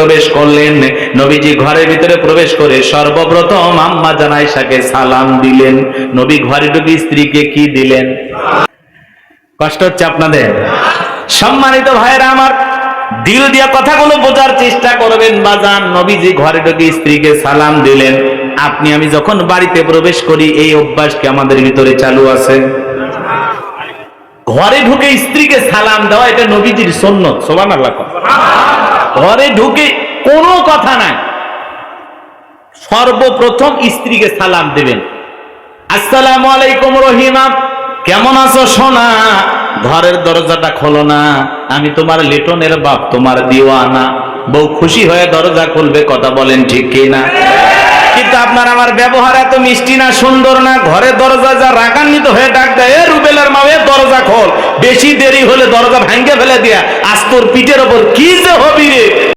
প্রবেশ করলেন। নবীজি ঘরের ভিতরে প্রবেশ করে সর্বপ্রথম আম্মা জান আয়েশাকে সালাম দিলেন। নবী ঘরে ঢুকে স্ত্রীকে কি দিলেন? কষ্ট হচ্ছে আপনাদের? সম্মানিত ভাইরা আমার, দিল দিয়া কথাগুলো বোঝার চেষ্টা করবেন বাজান। নবীজি ঘরে ঢুকে স্ত্রীকে সালাম দিলেন। আপনি আমি যখন বাড়িতে প্রবেশ করি এই অভ্যাস কি আমাদের ভিতরে চালু আছে? ঘরে ঢুকে স্ত্রীকে সালাম দেওয়া এটা নবীজির সুন্নত। সুবহানাল্লাহ। ঘরে ঢুকে কোনো কথা নাই, সর্বপ্রথম স্ত্রীকে সালাম দেবেন। আসসালামু আলাইকুম রহিমা, কেমন আছো সোনা? ঘরের দরজাটা খোলো না, আমি তোমার লিটনের বাপ, তোমার দিওয়ানা। বউ খুশি হয়ে দরজা খুলবে, কথা বলেন ঠিক কিনা? কিন্তু আপনার আমার ব্যবহার এত মিষ্টি না, সুন্দর না। ঘরে দরজা যা রাগান্বিত হয়ে ডাক দেয়, এ রুবেলের মা, এ দরজা খোল। বেশি দেরি হলে দরজা ভাঙ্গে ফেলে দিয়া আজ তোর পিঠের ওপর কি যে হবি রে,